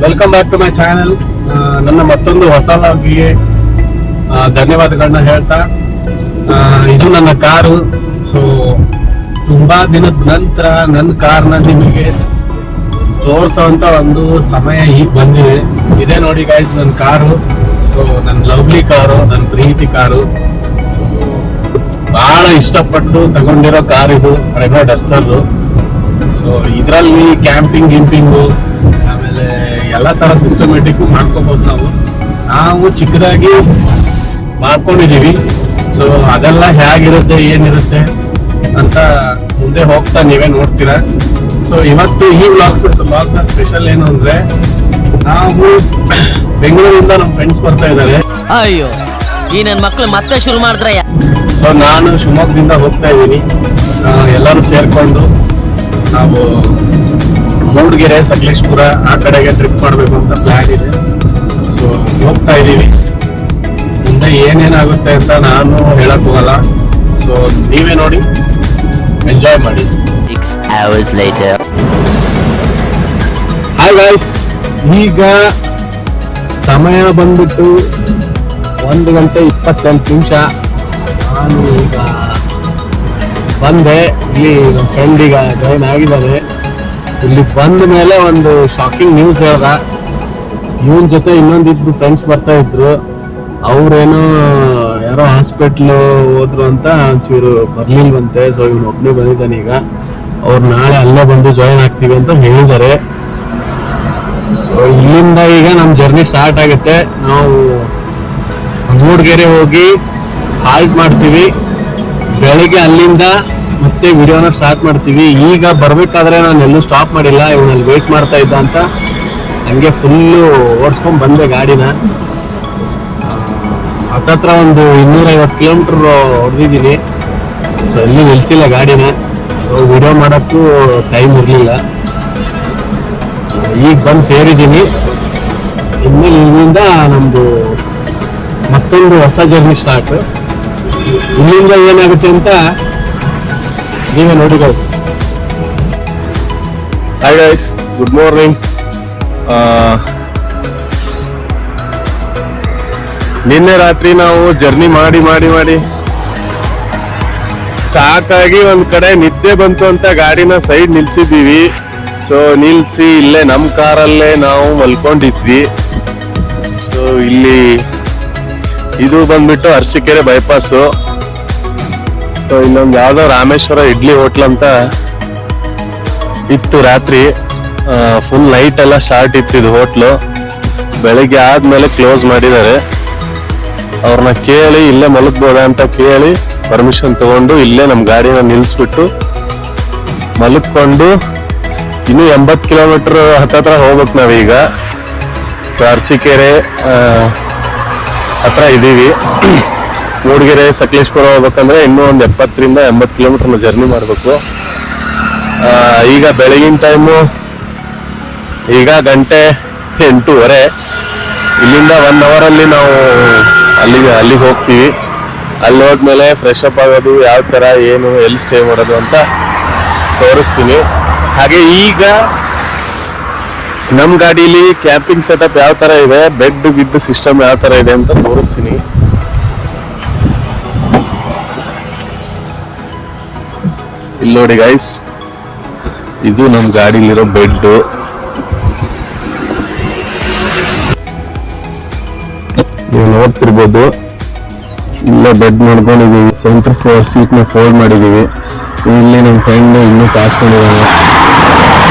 Welcome back to my channel. ನನ್ನ ಮತ್ತೊಂದು ಹೊಸ ಲಾಗಿಗೆ ಧನ್ಯವಾದಗಳನ್ನ ಹೇಳ್ತಾ, ಇದು ನನ್ನ ಕಾರು. ಸೊ ತುಂಬಾ ದಿನದ ನಂತರ ನನ್ನ ಕಾರ್ನ ನಿಮಗೆ ತೋರಿಸೋಂತ ಒಂದು ಸಮಯ ಈಗ ಬಂದಿದೆ. ಇದೇ ನೋಡಿ ಗೈಸ್ ನನ್ನ ಕಾರು. ಸೊ ನನ್ನ ಲವ್ಲಿ ಕಾರು, ನನ್ನ ಪ್ರೀತಿ ಕಾರು. ಬಹಳ ಇಷ್ಟಪಟ್ಟು ತಗೊಂಡಿರೋ ಕಾರ್ ಇದು, ರೆನೋ ಡಸ್ಟರ್. ಸೊ ಇದರಲ್ಲಿ ಕ್ಯಾಂಪಿಂಗ್ ಗಿಂಪಿಂಗು ಆಮೇಲೆ ಎಲ್ಲ ತರ ಸಿಸ್ಟಮೆಟಿಕ್ ಮಾಡ್ಕೋಬಹುದು. ನಾವು ಚಿಕ್ಕದಾಗಿ ಮಾಡ್ಕೊಂಡಿದೀವಿ. ಸೊ ಅದೆಲ್ಲ ಹೇಗಿರುತ್ತೆ ಏನಿರುತ್ತೆ ಅಂತ ಮುಂದೆ ಹೋಗ್ತಾ ನೀವೇ ನೋಡ್ತೀರಾ. ಸೊ ಇವತ್ತು ಈ ವ್ಲಾಗ್ನ ಸ್ಪೆಷಲ್ ಏನು ಅಂದ್ರೆ, ನಾವು ಬೆಂಗಳೂರಿಂದ ನಮ್ಮ ಫ್ರೆಂಡ್ಸ್ ಬರ್ತಾ ಇದ್ದಾರೆ. ಅಯ್ಯೋ ಈ ನನ್ನ ಮಕ್ಳು ಮತ್ತೆ ಶುರು ಮಾಡಿದ್ರೆ. ಸೊ ನಾನು ಶಿವಮೊಗ್ಗದಿಂದ ಹೋಗ್ತಾ ಇದ್ದೀನಿ. ಎಲ್ಲರೂ ಸೇರ್ಕೊಂಡು ನಾವು ಮೂಡಿಗೆರೆ, ಸಕಲೇಶ್ಪುರ ಆ ಕಡೆಗೆ ಟ್ರಿಪ್ ಮಾಡಬೇಕು ಅಂತ ಪ್ಲಾನ್ ಇದೆ. ಸೊ ಹೋಗ್ತಾ ಇದ್ದೀವಿ. ಮುಂದೆ ಏನೇನಾಗುತ್ತೆ ಅಂತ ನಾನು ಹೇಳಕ್ ಹೋಗಲ್ಲ. ಸೊ ನೀವೇ ನೋಡಿ, ಎಂಜಾಯ್ ಮಾಡಿ. 6 hours later. ಹಾಯ್ ಗೈಸ್, ಈಗ ಸಮಯ ಬಂದ್ಬಿಟ್ಟು 1:28. ನಾನು ಈಗ ಬಂದೆ. ಇಲ್ಲಿ ನಮ್ಮ ಫ್ರೆಂಡ್ ಈಗ ಜಾಯಿನ್ ಆಗಿದ್ದಾರೆ. ಇಲ್ಲಿ ಬಂದ ಮೇಲೆ ಒಂದು ಶಾಕಿಂಗ್ ನ್ಯೂಸ್ ಹೇಳ್ದ. ಇವನ್ ಜೊತೆ ಇನ್ನೊಂದಿಬ್ರು ಫ್ರೆಂಡ್ಸ್ ಬರ್ತಾ ಇದ್ರು. ಅವ್ರೇನೋ ಯಾರೋ ಹಾಸ್ಪಿಟ್ಲ್ ಹೋದ್ರು ಅಂತ ಒಂಚೂರು ಬರ್ಲಿಲ್ವಂತೆ. ಸೊ ಇವನು ಒಬ್ಬನೇ ಬಂದಿದ್ದಾನೆ. ಈಗ ಅವ್ರು ನಾಳೆ ಅಲ್ಲೇ ಬಂದು ಜಾಯಿನ್ ಆಗ್ತೀವಿ ಅಂತ ಹೇಳಿದ್ದಾರೆ. ಸೊ ಇಲ್ಲಿಂದ ಈಗ ನಮ್ಮ ಜರ್ನಿ ಸ್ಟಾರ್ಟ್ ಆಗುತ್ತೆ. ನಾವು ಮೂಡಿಗೆರೆ ಹೋಗಿ ಹಾಲ್ಟ್ ಮಾಡ್ತೀವಿ. ಬೆಳಿಗ್ಗೆ ಅಲ್ಲಿಂದ ಮತ್ತೆ ವಿಡಿಯೋನ ಸ್ಟಾರ್ಟ್ ಮಾಡ್ತೀವಿ. ಈಗ ಬರ್ಬೇಕಾದ್ರೆ ನಾನು ಎಲ್ಲೂ ಸ್ಟಾಪ್ ಮಾಡಿಲ್ಲ. ಇವನಲ್ಲಿ ವೇಟ್ ಮಾಡ್ತಾ ಇದ್ದ ಅಂತ ಹಂಗೆ ಫುಲ್ಲು ಓಡಿಸ್ಕೊಂಡ್ ಬಂದೆ ಗಾಡಿನ. ಹತ್ತತ್ರ ಒಂದು 250 ಕಿಲೋಮೀಟರ್ ಹೊಡೆದಿದ್ದೀನಿ. ಸೊ ಎಲ್ಲಿ ನಿಲ್ಸಿಲ್ಲ ಗಾಡಿನ. ವಿಡಿಯೋ ಮಾಡೋಕ್ಕೂ ಟೈಮ್ ಇರಲಿಲ್ಲ. ಈಗ ಬಂದು ಸೇರಿದ್ದೀನಿ. ಇನ್ಮೇಲೆ ಇಲ್ಲಿಂದ ನಮ್ಮದು ಮತ್ತೊಂದು ಹೊಸ ಜರ್ನಿ ಸ್ಟಾರ್ಟ್. ಇಲ್ಲಿಂದ ಏನಾಗುತ್ತೆ ಅಂತ ನೀವೇ ನೋಡಿ guys. Hi guys, good morning. ನಿನ್ನೆ ರಾತ್ರಿ ನಾವು ಜರ್ನಿ ಮಾಡಿ ಮಾಡಿ ಮಾಡಿ ಸಾಕಾಗಿ ಒಂದ್ ಕಡೆ ನಿದ್ದೆ ಬಂತು ಅಂತ ಗಾಡಿನ ಸೈಡ್ ನಿಲ್ಸಿದ್ದೀವಿ. ಸೊ ನಿಲ್ಸಿ ಇಲ್ಲೇ ನಮ್ಮ ಕಾರಲ್ಲೇ ನಾವು ಮಲ್ಕೊಂಡಿದ್ವಿ. ಸೊ ಇಲ್ಲಿ ಇದು ಬಂದ್ಬಿಟ್ಟು ಅರಸೀಕೆರೆ ಬೈಪಾಸು. ಸೊ ಇಲ್ಲೊಂದು ಯಾವ್ದೋ ರಾಮೇಶ್ವರ ಇಡ್ಲಿ ಹೋಟ್ಲ್ ಅಂತ ಇತ್ತು. ರಾತ್ರಿ ಫುಲ್ ನೈಟ್ ಎಲ್ಲ ಸ್ಟಾರ್ಟ್ ಇತ್ತು ಇದು ಹೋಟ್ಲು. ಬೆಳಿಗ್ಗೆ ಆದ್ಮೇಲೆ ಕ್ಲೋಸ್ ಮಾಡಿದ್ದಾರೆ. ಅವ್ರನ್ನ ಕೇಳಿ ಇಲ್ಲೇ ಮಲಗ್ಬೋದ ಅಂತ ಕೇಳಿ ಪರ್ಮಿಷನ್ ತಗೊಂಡು ಇಲ್ಲೇ ನಮ್ಮ ಗಾಡಿನ ನಿಲ್ಸ್ಬಿಟ್ಟು ಮಲಗ್ಕೊಂಡು ಇನ್ನು 80 ಕಿಲೋಮೀಟರ್ ಹತ್ತತ್ರ ಹೋಗ್ಬೇಕು ನಾವೀಗ. ಸೊ ಅರಸೀಕೆರೆ ಹತ್ರ ಇದ್ದೀವಿ. ಮೂಡಿಗೆರೆ, ಸಕಲೇಶ್ಪುರ ಹೋಗ್ಬೇಕಂದ್ರೆ ಇನ್ನೂ ಒಂದು 70ರಿಂದ 80 ಕಿಲೋಮೀಟರ್ನ ಜರ್ನಿ ಮಾಡಬೇಕು. ಈಗ ಬೆಳಗಿನ ಟೈಮು ಈಗ 8:08. ಇಲ್ಲಿಂದ 1 ಅವರಲ್ಲಿ ನಾವು ಅಲ್ಲಿಗೆ ಹೋಗ್ತೀವಿ. ಅಲ್ಲಿ ಹೋದ್ಮೇಲೆ ಫ್ರೆಶ್ ಅಪ್ ಆಗೋದು, ಯಾವ ಥರ ಏನು, ಎಲ್ಲಿ ಸ್ಟೇ ಮಾಡೋದು ಅಂತ ತೋರಿಸ್ತೀನಿ. ಹಾಗೆ ಈಗ ನಮ್ಮ ಗಾಡೀಲಿ ಕ್ಯಾಂಪಿಂಗ್ ಸೆಟಪ್ ಯಾವ ಥರ ಇದೆ, ಬೆಡ್ ಗಿಡ್ ಸಿಸ್ಟಮ್ ಯಾವ ಥರ ಇದೆ ಅಂತ ತೋರಿಸ್ತೀನಿ. ಇಲ್ಲಿ ನೋಡಿ ಗೈಸ್, ಇದು ನಮ್ಮ ಗಾಡಿಲಿರೋ ಬೆಡ್. ನೀವು ನೋಡ್ತಿರ್ಬೋದು, ಇಲ್ಲೇ ಬೆಡ್ ಮಾಡ್ಕೊಂಡಿದೀವಿ. ಸೆಂಟರ್ ಸೀಟ್ನ ಫೋಲ್ಡ್ ಮಾಡಿದೀವಿ. ಇಲ್ಲಿ ನಮ್ಮ ಫ್ರೆಂಡ್ ಇನ್ನೂ ಕಾಸ್ಕೊಂಡಿದ್ದಾನೆ,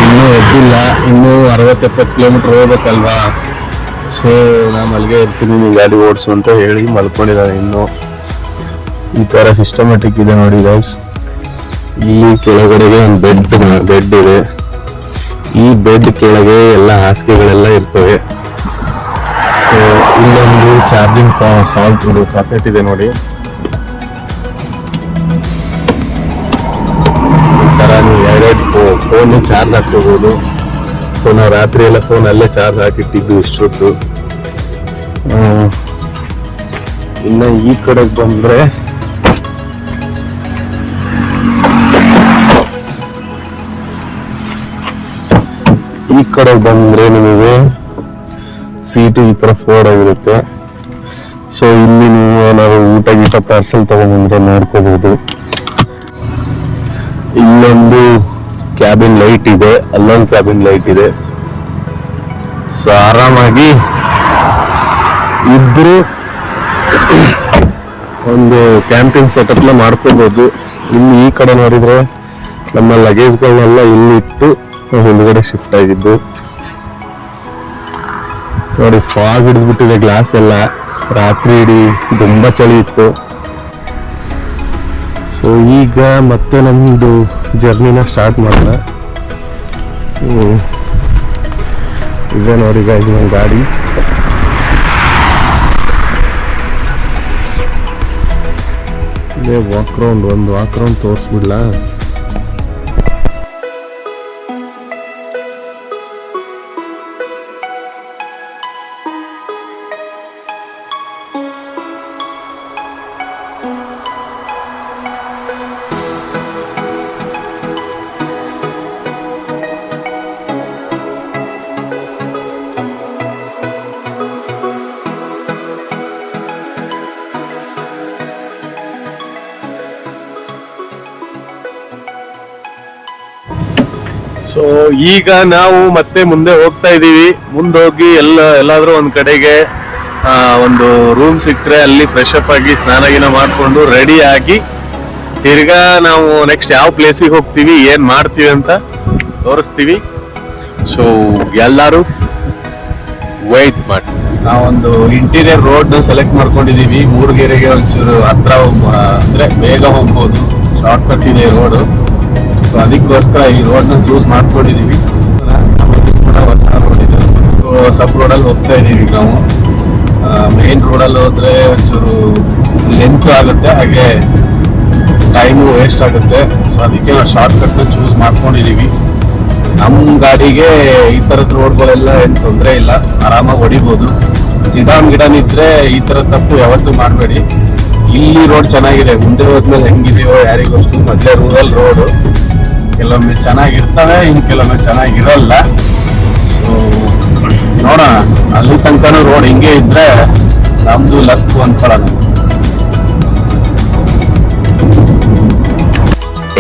ಇನ್ನೂ ಎದ್ದಿಲ್ಲ. ಇನ್ನೂ 60-70 ಕಿಲೋಮೀಟರ್ ಹೋಗ್ಬೇಕಲ್ವಾ. ಸೊ ನಾನು ಅಲ್ಲಿಗೆ ಇರ್ತೀನಿ, ನೀವು ಗಾಡಿ ಓಡಿಸು ಅಂತ ಹೇಳಿ ಮಲ್ಕೊಂಡಿದ್ದಾನೆ. ಇನ್ನೂ ಈ ಥರ ಸಿಸ್ಟಮೆಟಿಕ್ ಇದೆ ನೋಡಿ ಗೈಸ್. ಇಲ್ಲಿ ಕೆಳಗಡೆಗೆ ಒಂದು ಬೆಡ್ ಇದೆ. ಈ ಬೆಡ್ ಕೆಳಗೆ ಎಲ್ಲ ಹಾಸಿಗೆಗಳೆಲ್ಲ ಇರ್ತವೆ. ಸೊ ಇಲ್ಲೊಂದು ಚಾರ್ಜಿಂಗ್ ಸಾಕೆಟ್ ಇದೆ ನೋಡಿ. ಈ ಥರ ನೀವು 2 ಫೋನ್ ಚಾರ್ಜ್ ಹಾಕ್ಕೋಬೋದು. ಸೊ ನಾವು ರಾತ್ರಿ ಎಲ್ಲ ಫೋನ್ ಅಲ್ಲೇ ಚಾರ್ಜ್ ಹಾಕಿಟ್ಟಿದ್ದು ಇಷ್ಟೊತ್ತು. ಇನ್ನು ಈ ಕಡೆಗೆ ಬಂದರೆ ಈ ಕಡೆ ಬಂದ್ರೆ ನಿಮಗೆ ಸೀಟು ಈ ತರ ಫೋರ್ಡ್ ಆಗಿರುತ್ತೆ. ಸೊ ಇಲ್ಲಿ ನೀವು ಏನಾದ್ರು ಊಟ ಗೀಟ ಪಾರ್ಸೆಲ್ ತಗೊಂಡ್ಬಂದ್ರೆ ನೋಡ್ಕೋಬಹುದು. ಇಲ್ಲೊಂದು ಕ್ಯಾಬಿನ್ ಲೈಟ್ ಇದೆ, ಅಲ್ಲೊಂದು ಕ್ಯಾಬಿನ್ ಲೈಟ್ ಇದೆ. ಸೊ ಆರಾಮಾಗಿ ಇಬ್ರು ಒಂದು ಕ್ಯಾಂಪಿಂಗ್ ಸೆಟಪ್ ಮಾಡ್ಕೋಬಹುದು. ಇಲ್ಲಿ ಈ ಕಡೆ ನೋಡಿದ್ರೆ ನಮ್ಮ ಲಗೇಜ್ಗಳನ್ನೆಲ್ಲ ಇಲ್ಲಿ ಇಟ್ಟು ಹಿಂದ್ಗಡೆ ಶಿಫ್ಟ್ ಆಗಿದ್ದು. ನೋಡಿ ಫಾಗ್ ಹಿಡಿದ್ಬಿಟ್ಟಿದೆ ಗ್ಲಾಸ್ ಎಲ್ಲ. ರಾತ್ರಿ ಇಡೀ ತುಂಬಾ ಚಳಿ ಇತ್ತು. ಸೊ ಈಗ ಮತ್ತೆ ನಮ್ದು ಜರ್ನಿನ ಸ್ಟಾರ್ಟ್ ಮಾಡೋಣ. ಇದೆ ನೋಡಿ ಗೈಸ್ ನನ್ನ ಗಾಡಿ. ಇದೇ ಒಂದು ವಾಕ್ ರೌಂಡ್ ತೋರಿಸ್ಬಿಡ್ಲಾ? ಸೊ ಈಗ ನಾವು ಮತ್ತೆ ಮುಂದೆ ಹೋಗ್ತಾ ಇದೀವಿ. ಮುಂದೆ ಹೋಗಿ ಎಲ್ಲಾದ್ರೂ ಒಂದ್ ಕಡೆಗೆ ಒಂದು ರೂಮ್ ಸಿಕ್ಕರೆ ಅಲ್ಲಿ ಫ್ರೆಶ್ ಅಪ್ ಆಗಿ ಸ್ನಾನ ಗೀನ ಮಾಡ್ಕೊಂಡು ರೆಡಿ ಆಗಿ ತಿರ್ಗಾ ನಾವು ನೆಕ್ಸ್ಟ್ ಯಾವ ಪ್ಲೇಸಿಗೆ ಹೋಗ್ತೀವಿ, ಏನ್ ಮಾಡ್ತೀವಿ ಅಂತ ತೋರಿಸ್ತೀವಿ. ಸೊ ಎಲ್ಲಾರು ವೈಟ್ ಮಾಡಿ. ನಾವೊಂದು ಇಂಟೀರಿಯರ್ ರೋಡ್ ಸೆಲೆಕ್ಟ್ ಮಾಡ್ಕೊಂಡಿದೀವಿ. ಮೂಡಿಗೆರೆಗೆ ಒಂಚೂರು ಹತ್ರ ಅಂದ್ರೆ ಬೇಗ ಹೋಗ್ಬೋದು, ಶಾರ್ಟ್ ಕಟ್ ಇದೆ ರೋಡ್. ಸೊ ಅದಕ್ಕೋಸ್ಕರ ಈ ರೋಡ್ನ ಚೂಸ್ ಮಾಡ್ಕೊಂಡಿದೀವಿ. ಹೊಸ ರೋಡ್ ಇದೆ. ಸಬ್ ರೋಡಲ್ಲಿ ಹೋಗ್ತಾ ಇದೀವಿ ನಾವು. ಮೇನ್ ರೋಡಲ್ಲಿ ಹೋದ್ರೆ ಒಂಚೂರು ಲೆಂತ್ ಆಗುತ್ತೆ, ಹಾಗೆ ಟೈಮು ವೇಸ್ಟ್ ಆಗುತ್ತೆ. ಸೊ ಅದಕ್ಕೆ ನಾವು ಶಾರ್ಟ್ ಕಟ್ನ ಚೂಸ್ ಮಾಡ್ಕೊಂಡಿದೀವಿ. ನಮ್ಮ ಗಾಡಿಗೆ ಈ ಥರದ ರೋಡ್ಗಳೆಲ್ಲ ಏನು ತೊಂದರೆ ಇಲ್ಲ, ಆರಾಮಾಗಿ ಹೊಡಿಬೋದು. ಸಿಡಾನ್ ಗಿಡನ್ ಇದ್ರೆ ಈ ಥರದ ತಪ್ಪು ಯಾವತ್ತೂ ಮಾಡಬೇಡಿ. ಇಲ್ಲಿ ರೋಡ್ ಚೆನ್ನಾಗಿದೆ, ಮುಂದೆ ಹೋದ್ಮೇಲೆ ಹೆಂಗಿದೆಯೋ ಯಾರಿಗೂ ಗೊತ್ತು. ಮೊದಲೇ ರೂರಲ್ ರೋಡು ಕೆಲವೊಮ್ಮೆ ಚೆನ್ನಾಗಿರ್ತವೆ, ಇನ್ನು ಕೆಲವೊಮ್ಮೆ ಚೆನ್ನಾಗಿರಲ್ಲ. ಸೊ ನೋಡೋಣ, ಅಲ್ಲಿ ತನಕನೂ ರೋಡ್ ಹಿಂಗೆ ಇದ್ರೆ ನಮ್ದು ಲಕ್ ಅನ್ಕೊಳ್ಳೋಣ.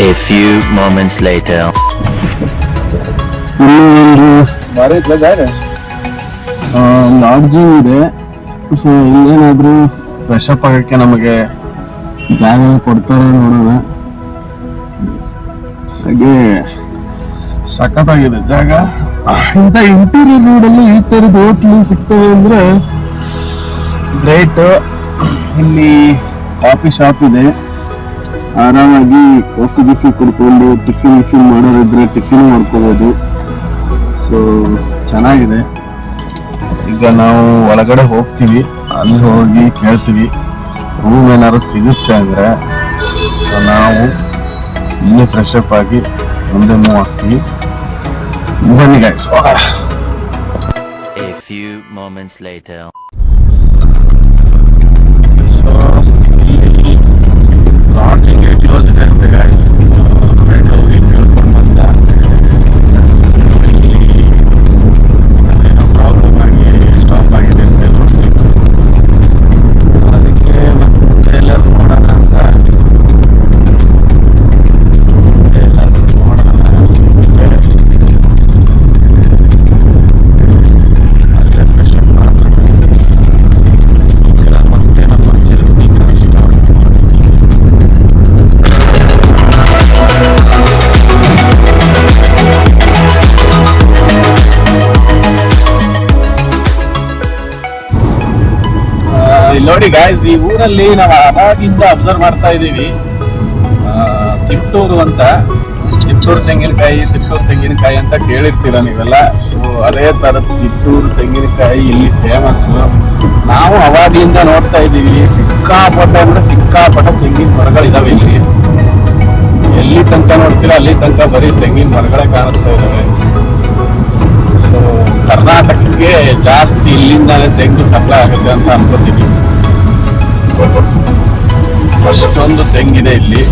A few moments later. Lodging ಇದೆ. ಸೊ ಇಲ್ಲೇನಾದ್ರೂ ಫ್ರೆಶ್ ಅಪ್ ಆಗಕ್ಕೆ ನಮಗೆ ಜಾಗ ಕೊಡ್ತಾರೆ ನೋಡೋಣ. ಹಾಗೆ ಸಖತ್ತಾಗಿದೆ ಜಾಗ. ಇಂಥ ಇಂಟೀರಿಯರ್ ರೋಡಲ್ಲಿ ಈ ಥರದ ಹೋಟ್ಲು ಸಿಗ್ತವೆ ಅಂದ್ರೆ ಗ್ರೇಟ್. ಇಲ್ಲಿ ಕಾಫಿ ಶಾಪ್ ಇದೆ, ಆರಾಮಾಗಿ ಕಾಫಿ ಗಿಫಿ ಕುಡ್ಕೊಂಡು ಟಿಫಿನ್ ಮಾಡೋರಿದ್ರೆ ಟಿಫಿನ್ ಮಾಡ್ಕೋಬೋದು. ಸೊ ಚೆನ್ನಾಗಿದೆ. ಈಗ ನಾವು ಒಳಗಡೆ ಹೋಗ್ತೀವಿ, ಅಲ್ಲಿ ಹೋಗಿ ಕೇಳ್ತೀವಿ ರೂಮ್ ಏನಾದ್ರು ಸಿಗುತ್ತೆ ಅಂದ್ರೆ. ಸೊ ನಾವು ಇಲ್ಲಿ ಫ್ರೆಶ್ ಅಪ್ ಆಗಿ ಮುಂದೆ ಮೂವ್ ಆಗ್ತೀವಿ. ಬನ್ನಿ ಗೈಸ್ ಹೋಗೋಣ. A few moments later. So ಇಲ್ಲಿ ಲಾಡ್ಜಿಂಗ್ ಕ್ಲೋಸ್ ಇದೆ ಅಂತೆ ಗೈಸ್. ಫ್ರೆಂಡ್ ಹೋಗಿ ಕೇಳ್ಕೊಂಡು ಬಂದ. ಇಲ್ಲಿ ಅದೇನೋ ಪ್ರಾಬ್ಲಮ್ ಆಗಿ ಸ್ಟಾಪ್ ಆಗಿದೆ ಅಂತ ನೋಡ್ತೀವಿ. ಅದಕ್ಕೆ ಮತ್ತೆ ಎಲ್ಲರೂ ನೋಡೋಣ ಅಂತ ನೋಡಿ ಗಾಯ್ಸ್, ಈ ಊರಲ್ಲಿ ನಾವು ಅವಾಗಿಂದ ಅಬ್ಸರ್ವ್ ಮಾಡ್ತಾ ಇದೀವಿ. ತಿಪ್ಟೂರು ಅಂತ, ತಿಪ್ಟೂರು ತೆಂಗಿನಕಾಯಿ ಅಂತ ಕೇಳಿರ್ತೀರ ನೀವೆಲ್ಲ. ಸೊ ಅದೇ ತರ ತಿಪ್ಟೂರು ತೆಂಗಿನಕಾಯಿ ಇಲ್ಲಿ ಫೇಮಸ್. ನಾವು ಅವಾಗಿಂದ ನೋಡ್ತಾ ಇದೀವಿ. ಸಿಕ್ಕಾಪಟ್ಟೆ ತೆಂಗಿನ ಮರಗಳಿದಾವೆ ಇಲ್ಲಿ. ಎಲ್ಲಿ ತನಕ ನೋಡ್ತೀರಾ ಅಲ್ಲಿ ತನಕ ಬರೀ ತೆಂಗಿನ ಮರಗಳೇ ಕಾಣಿಸ್ತಾ ಇದಾವೆ. ಸೊ ಕರ್ನಾಟಕಕ್ಕೆ ಜಾಸ್ತಿ ಇಲ್ಲಿಂದಾನೇ ತೆಂಗು ಸಪ್ಲೈ ಆಗುತ್ತೆ ಅಂತ ಅನ್ಕೋತೀನಿ. ಅಷ್ಟೊಂದು ತೆಂಗಿದೆ ಇಲ್ಲಿ.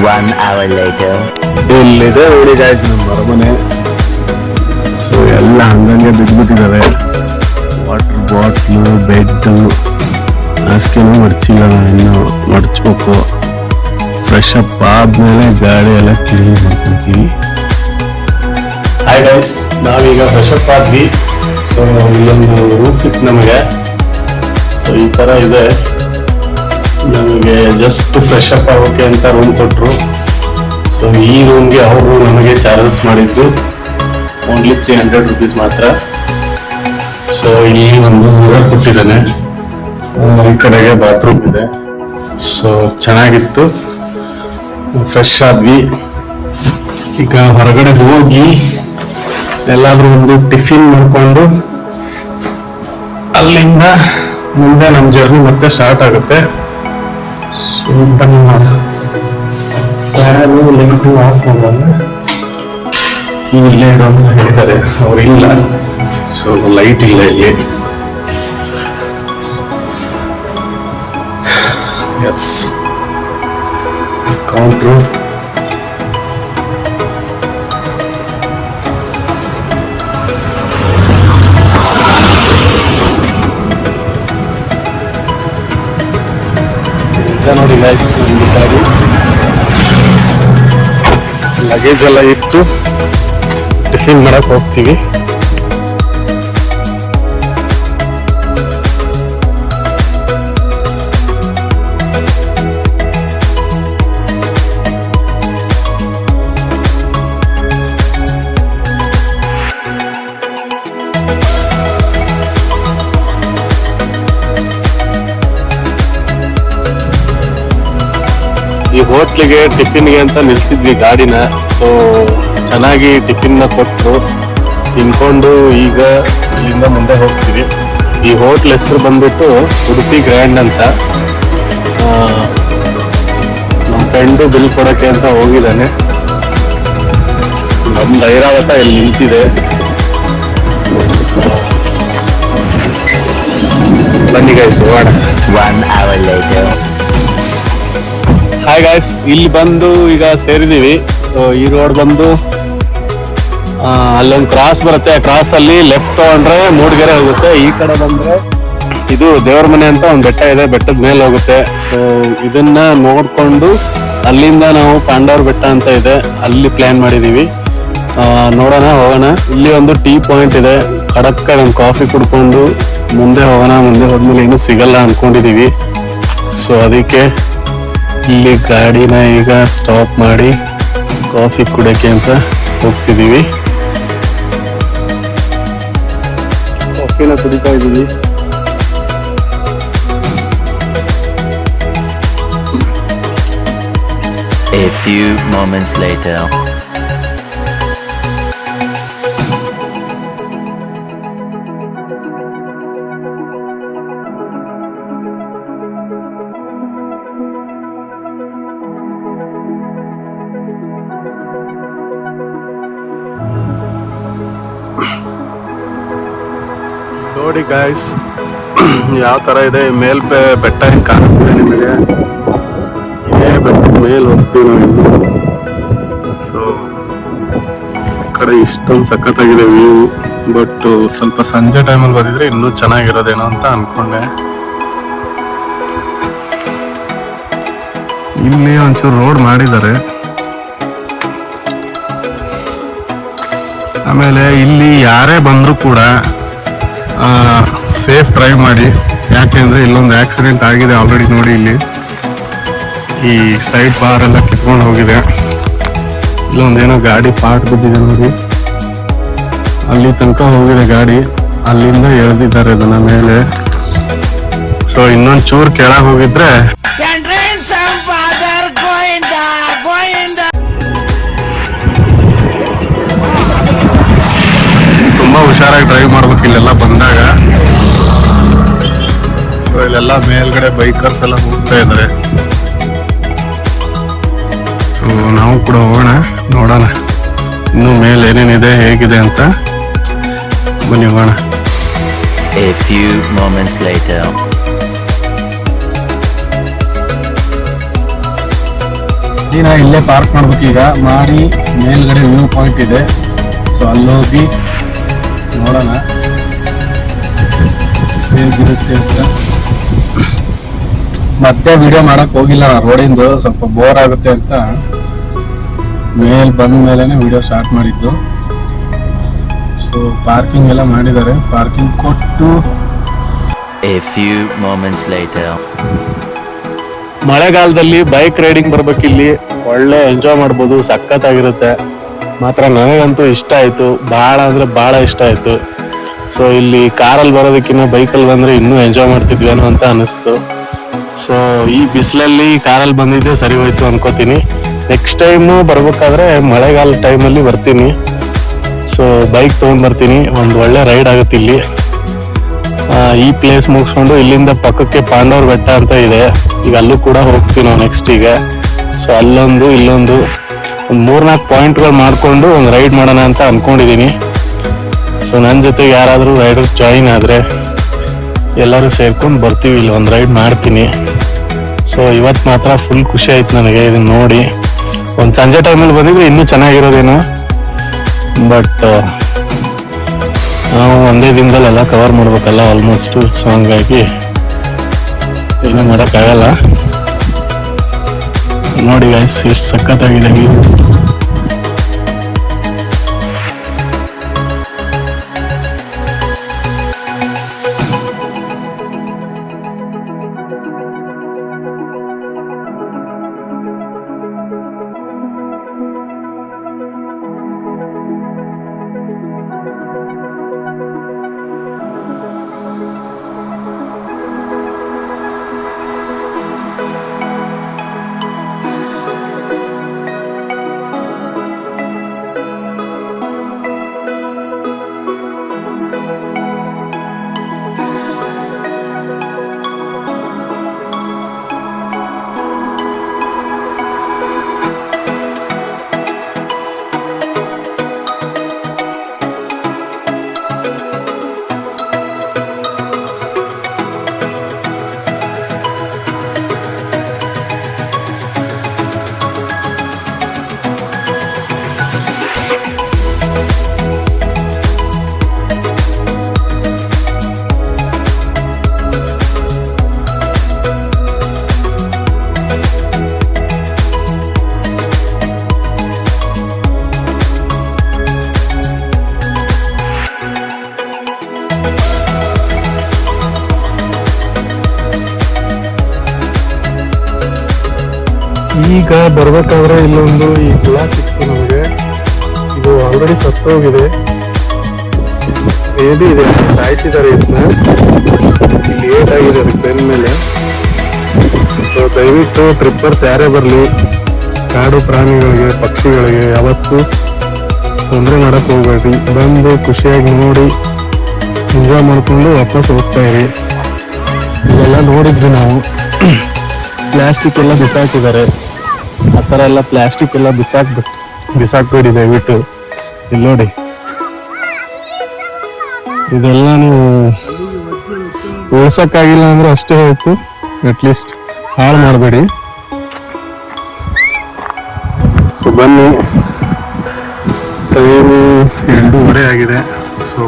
1 hour later. ಇಲ್ಲಿದೆ ನೋಡಿ ಗಾಯ್ಸ್ ನಮ್ಮ ಅರಮನೆ. ಸೊ ಎಲ್ಲ ಹಂಗಂಗೆ ಬಿದ್ದುಬಿಟ್ಟಿದ್ದಾರೆ. ವಾಟರ್ ಬಾಟ್ಲು, ಬೆಡ್ಡು, ಹಾಸಿಗೆನೂ ಮಡ್ಚಿಲ್ಲ, ನಾವಿನ್ನು ಮಡ್ಚ್ಬೇಕು. ಫ್ರೆಶ್ ಅಪ್ ಆದ್ಮೇಲೆ ಗಾಡಿ ಎಲ್ಲ ಕ್ಲೀನ್ ಮಾಡ್ಕೊತೀವಿ. ಹಾಯ್ ಗೈಸ್, ನಾವೀಗ ಫ್ರೆಶ್ ಅಪ್ ಆದ್ವಿ. ಸೊ ಇಲ್ಲೊಂದು ರೂಮ್ ಸಿಕ್ತು ನಮಗೆ. ಸೊ ಈ ಥರ ಇದೆ. ನಮಗೆ ಜಸ್ಟ್ ಫ್ರೆಶ್ ಅಪ್ ಆಗೋಕೆ ಅಂತ ರೂಮ್ ಕೊಟ್ಟರು. ಸೊ ಈ ರೂಮ್ಗೆ ಅವರು ನಮಗೆ ಚಾರ್ಜಸ್ ಮಾಡಿದ್ದು ಓನ್ಲಿ 300 ರುಪೀಸ್ ಮಾತ್ರ. ಸೊ ಇಲ್ಲಿ ಒಂದು ಮಿರರ್ ಕೊಟ್ಟಿದ್ದಾನೆ. ಈ ಕಡೆಗೆ ಬಾತ್ರೂಮ್ ಇದೆ. ಸೊ ಚೆನ್ನಾಗಿತ್ತು. ಫ್ರೆಶ್ ಆದ್ವಿ. ಈಗ ಹೊರಗಡೆ ಹೋಗಿ ಎಲ್ಲಾದ್ರೂ ಒಂದು ಟಿಫಿನ್ ಮಾಡ್ಕೊಂಡು ಅಲ್ಲಿಂದ ಮುಂದೆ ನಮ್ಮ ಜರ್ನಿ ಮತ್ತೆ ಸ್ಟಾರ್ಟ್ ಆಗುತ್ತೆ. ಸೊ ಬನ್ನಿ ಫ್ಯಾನು ಲೈಟು ಆಫ್ ಮಾಡೋಣ. ಇಲ್ಲೇ ಇಡೋ ಅಂತ ಹೇಳಿದ್ದಾರೆ, ಅವ್ರಿಲ್ಲ. ಸೊ ಲೈಟ್ ಇಲ್ಲ ಇಲ್ಲಿ. S, counter. ನೋಡಿ ಗೈಸ್, ಒಂದು ಗಾಡಿ ಲಗೇಜ್ ಎಲ್ಲ ಇಟ್ಟು ಟಿಫಿನ್ ಮಾಡಕ್ ಹೋಗ್ತೀವಿ. ಈ ಹೋಟ್ಲಿಗೆ ಟಿಫಿನ್ಗೆ ಅಂತ ನಿಲ್ಸಿದ್ವಿ ಗಾಡಿನ. ಸೊ ಚೆನ್ನಾಗಿ ಟಿಫಿನ್ನ ಕೊಟ್ಟರು, ತಿನ್ಕೊಂಡು ಈಗ ಇಲ್ಲಿಂದ ಮುಂದೆ ಹೋಗ್ತೀವಿ. ಈ ಹೋಟ್ಲ್ ಹೆಸರು ಬಂದ್ಬಿಟ್ಟು ಉಡುಪಿ ಗ್ರ್ಯಾಂಡ್ ಅಂತ. ನಮ್ಮ ಫ್ರೆಂಡು ಬಿಲ್ ಕೊಡೋಕ್ಕೆ ಅಂತ ಹೋಗಿದ್ದಾನೆ. ನಮ್ಮ ಐರಾವತ ಇಲ್ಲಿ ನಿಂತಿದೆ. ಬನ್ನಿ ಗೈಸ್ ಹೋಗೋಣ. 1 hour later. ಹಾಯ್ ಗಾಯ್ಸ್, ಇಲ್ಲಿ ಬಂದು ಈಗ ಸೇರಿದೀವಿ. ಸೊ ಈ ರೋಡ್ ಬಂದು ಅಲ್ಲೊಂದು ಕ್ರಾಸ್ ಬರುತ್ತೆ. ಆ ಕ್ರಾಸ್ ಅಲ್ಲಿ ಲೆಫ್ಟ್ ತಗೊಂಡ್ರೆ ಮೂಡಿಗೆರೆ ಹೋಗುತ್ತೆ. ಈ ಕಡೆ ಬಂದ್ರೆ ಇದು ದೇವ್ರ ಮನೆ ಅಂತ ಒಂದು ಬೆಟ್ಟ ಇದೆ, ಬೆಟ್ಟದ ಮೇಲೆ ಹೋಗುತ್ತೆ. ಸೊ ಇದನ್ನ ನೋಡ್ಕೊಂಡು ಅಲ್ಲಿಂದ ನಾವು ಪಾಂಡವ್ರ ಬೆಟ್ಟ ಅಂತ ಇದೆ, ಅಲ್ಲಿ ಪ್ಲಾನ್ ಮಾಡಿದೀವಿ. ನೋಡೋಣ, ಹೋಗೋಣ. ಇಲ್ಲಿ ಒಂದು ಟೀ ಪಾಯಿಂಟ್ ಇದೆ. ಕಡಕ್ಕ ಒಂದು ಕಾಫಿ ಕುಡ್ಕೊಂಡು ಮುಂದೆ ಹೋಗೋಣ. ಮುಂದೆ ಹೋದ್ಮೇಲೆ ಏನು ಸಿಗಲ್ಲ ಅನ್ಕೊಂಡಿದೀವಿ. ಸೊ ಅದಕ್ಕೆ ಇಲ್ಲಿ ಗಾಡಿನ ಈಗ ಸ್ಟಾಪ್ ಮಾಡಿ ಕಾಫಿ ಕುಡಿಯೋಕೆ ಅಂತ ಹೋಗ್ತಿದ್ದೀವಿ. ಕಾಫಿನ ಕುಡಿತಾ ಇದ್ದೀವಿ. A few moments later. ನೋಡಿ ಗಾಯ್ಸ್, ಯಾವ ತರ ಇದೆ ಮೇಲ್ ಬೆಟ್ಟ ಹೆಂಗ್ ಕಾಣಿಸ್ತಿದೆ ನಿಮಗೆ. ಇದೇ ಬೆಟ್ಟದ ಮೇಲೆ ಹೋಗ್ತೀವಿ ನಾವು ಇಲ್ಲಿ. ಸೊ ಕಡೆ ಇಷ್ಟೊಂದು ಸಖತ್ತಾಗಿದೆ ವ್ಯೂ. ಬಟ್ ಸ್ವಲ್ಪ ಸಂಜೆ ಟೈಮಲ್ಲಿ ಬಂದಿದ್ರೆ ಇನ್ನೂ ಚೆನ್ನಾಗಿರೋದೇನೋ ಅಂತ ಅನ್ಕೊಂಡೆ. ಇಲ್ಲಿ ಒಂಚೂರು ರೋಡ್ ಮಾಡಿದ್ದಾರೆ. ಆಮೇಲೆ ಇಲ್ಲಿ ಯಾರೇ ಬಂದರೂ ಕೂಡ ಸೇಫ್ ಡ್ರೈವ್ ಮಾಡಿ. ಯಾಕೆಂದ್ರೆ ಇಲ್ಲೊಂದು ಆಕ್ಸಿಡೆಂಟ್ ಆಗಿದೆ ಆಲ್ರೆಡಿ. ನೋಡಿ ಇಲ್ಲಿ ಈ ಸೈಡ್ ಬಾರ್ ಎಲ್ಲ ಕಿತ್ಕೊಂಡು ಹೋಗಿದೆ. ಇಲ್ಲೊಂದೇನೋ ಗಾಡಿ ಪಾರ್ಟ್ ಬಿದ್ದಿದೆ ನೋಡಿ, ಅಲ್ಲಿ ತನಕ ಹೋಗಿದೆ ಗಾಡಿ. ಅಲ್ಲಿಂದ ಎಳೆದಿದ್ದಾರೆ ಅದನ್ನ ಮೇಲೆ. ಸೊ ಇನ್ನೊಂದು ಚೂರು ಕೆಳಗೆ ಹೋಗಿದ್ರೆ ತುಂಬಾ ಹುಷಾರಾಗಿ ಡ್ರೈವ್ ಮಾಡ್ಬೇಕು ಇಲ್ಲೆಲ್ಲ ಬಂದಾಗ. ಸೊ ಇಲ್ಲೆಲ್ಲ ಮೇಲ್ಗಡೆ ಬೈಕರ್ಸ್ ಎಲ್ಲ ಹೋಗ್ತಾ ಇದ್ದಾರೆ. ಸೊ ನಾವು ಕೂಡ ಹೋಗೋಣ, ನೋಡೋಣ ಇನ್ನು ಮೇಲೆ ಏನೇನಿದೆ ಹೇಗಿದೆ ಅಂತ. ಬನ್ನಿ ಹೋಗೋಣ. A few moments later. ಗಾಡಿನ ಇಲ್ಲೇ ಪಾರ್ಕ್ ಮಾಡ್ಬೇಕು ಈಗ ಮಾಡಿ ಮೇಲ್ಗಡೆ ವ್ಯೂ ಪಾಯಿಂಟ್ ಇದೆ, ಸೊ ಅಲ್ಲೋಗಿ ನೋಡೋಣ ಹೇಗಿರುತ್ತೆ ಅಂತ. ಮತ್ತೆ ವಿಡಿಯೋ ಮಾಡಕ್ ಹೋಗಿಲ್ಲ ರೋಡಿಂದು, ಸ್ವಲ್ಪ ಬೋರ್ ಆಗುತ್ತೆ ಅಂತ ಮೇಲ್ ಬಂದ ಮೇಲೆನೆ ವಿಡಿಯೋ ಸ್ಟಾರ್ಟ್ ಮಾಡಿದ್ದು. ಸೊ ಪಾರ್ಕಿಂಗ್ ಎಲ್ಲ ಮಾಡಿದ್ದಾರೆ, ಪಾರ್ಕಿಂಗ್ ಕೊಟ್ಟು A few moments later. ಮಳೆಗಾಲದಲ್ಲಿ ಬೈಕ್ ರೈಡಿಂಗ್ ಬರ್ಬೇಕಿಲ್ಲಿ, ಒಳ್ಳೆ ಎಂಜಾಯ್ ಮಾಡ್ಬೋದು, ಸಖತ್ತಾಗಿರುತ್ತೆ. ಮಾತ್ರ ನನಗಂತೂ ಇಷ್ಟ ಆಯ್ತು, ಭಾಳ ಅಂದ್ರೆ ಭಾಳ ಇಷ್ಟ ಆಯ್ತು. ಸೊ ಇಲ್ಲಿ ಕಾರಲ್ಲಿ ಬರೋದಕ್ಕಿಂತ ಬೈಕಲ್ಲಿ ಬಂದ್ರೆ ಇನ್ನೂ ಎಂಜಾಯ್ ಮಾಡ್ತಿದ್ವೇನೋ ಅಂತ ಅನಿಸ್ತು. ಸೊ ಈ ಬಿಸಿಲಲ್ಲಿ ಕಾರಲ್ಲಿ ಬಂದಿದ್ದೆ ಸರಿ ಹೋಯ್ತು ಅನ್ಕೋತೀನಿ. ನೆಕ್ಸ್ಟ್ ಟೈಮು ಬರ್ಬೇಕಾದ್ರೆ ಮಳೆಗಾಲ ಟೈಮಲ್ಲಿ ಬರ್ತೀನಿ. ಸೊ ಬೈಕ್ ತೊಗೊಂಡು ಬರ್ತೀನಿ, ಒಂದು ಒಳ್ಳೆ ರೈಡ್ ಆಗುತ್ತೆ ಇಲ್ಲಿ. ಈ ಪ್ಲೇಸ್ ಮುಗಿಸ್ಕೊಂಡು ಇಲ್ಲಿಂದ ಪಕ್ಕಕ್ಕೆ ಪಾಂಡವ್ರ ಬೆಟ್ಟ ಅಂತ ಇದೆ, ಈಗ ಅಲ್ಲೂ ಕೂಡ ಹೋಗ್ತೀವಿ ನಾವು ನೆಕ್ಸ್ಟ್ ಈಗ. ಸೊ ಅಲ್ಲೊಂದು ಇಲ್ಲೊಂದು ಒಂದು 3-4 ಪಾಯಿಂಟ್ಗಳು ಮಾಡಿಕೊಂಡು ಒಂದು ರೈಡ್ ಮಾಡೋಣ ಅಂತ ಅಂದ್ಕೊಂಡಿದ್ದೀನಿ. ಸೊ ನನ್ನ ಜೊತೆಗೆ ಯಾರಾದರೂ ರೈಡರ್ಸ್ ಜಾಯಿನ್ ಆದರೆ ಎಲ್ಲರೂ ಸೇರ್ಕೊಂಡು ಬರ್ತೀವಿ, ಇಲ್ಲಿ ಒಂದು ರೈಡ್ ಮಾಡ್ತೀನಿ. ಸೊ ಇವತ್ತು ಮಾತ್ರ ಫುಲ್ ಖುಷಿ ಆಯ್ತು ನನಗೆ ಇದನ್ನ ನೋಡಿ. ಒಂದು ಸಂಜೆ ಟೈಮಲ್ಲಿ ಬಂದಿದ್ರೆ ಇನ್ನೂ ಚೆನ್ನಾಗಿರೋದೇನೋ, ಬಟ್ ನಾವು ಒಂದೇ ದಿನದಲ್ಲೆಲ್ಲ ಕವರ್ ಮಾಡ್ಬೇಕಲ್ಲ ಆಲ್ಮೋಸ್ಟು. ಸೊ ಹಂಗಾಗಿ ಏನೂ ಮಾಡೋಕ್ಕಾಗಲ್ಲ. ನೋಡಿ ಗೈಸ್ ಎಷ್ಟು ಸಖತ್ತಾಗಿದೆ ವ್ಯೂ. ಈಗ ಬರ್ಬೇಕಾದ್ರೆ ಇಲ್ಲೊಂದು ಈ ಹುಳ ಸಿಕ್ತು ನಮಗೆ. ಇದು ಆಲ್ರೆಡಿ ಸತ್ತೋಗಿದೆ, ಮೇಬಿ ಇದೆ ಸಾಯಿಸಿದ್ದಾರೆ ಇದನ್ನ. ಇಲ್ಲಿ ಏಟಾಗಿದೆ ಅದಕ್ಕೆ ಬೆನ್ನ ಮೇಲೆ. ಸೊ ದಯವಿಟ್ಟು ಟ್ರಿಪ್ಪರ್ಸ್ ಯಾರೇ ಬರಲಿ, ಕಾಡು ಪ್ರಾಣಿಗಳಿಗೆ ಪಕ್ಷಿಗಳಿಗೆ ಯಾವತ್ತೂ ತೊಂದರೆ ಮಾಡಕ್ಕೆ ಹೋಗ್ಬೇಡ್ರಿ. ಬಂದು ಖುಷಿಯಾಗಿ ನೋಡಿ ಎಂಜಾಯ್ ಮಾಡಿಕೊಂಡು ವಾಪಸ್ ಹೋಗ್ತಾ ಇರಿ. ಇಲ್ಲೆಲ್ಲ ನೋಡಿದ್ವಿ ನಾವು, ಪ್ಲಾಸ್ಟಿಕ್ ಎಲ್ಲ ಬಿಸಾಕಿದ್ದಾರೆ. ಆ ಥರ ಎಲ್ಲ ಪ್ಲಾಸ್ಟಿಕ್ ಎಲ್ಲ ಬಿಸಾಕ್ಬೇಡಿ ದಯವಿಟ್ಟು. ಇಲ್ಲಿ ನೋಡಿ, ಇದೆಲ್ಲ ನೀವು ಉಳ್ಸಕ್ಕಾಗಿಲ್ಲ ಅಂದ್ರೆ ಅಷ್ಟೇ ಹೋಯ್ತು, ಅಟ್ಲೀಸ್ಟ್ ಹಾಳು ಮಾಡಬೇಡಿ. ಸೊ ಬನ್ನಿ, ಟೈಮು 2:30 ಆಗಿದೆ. ಸೊ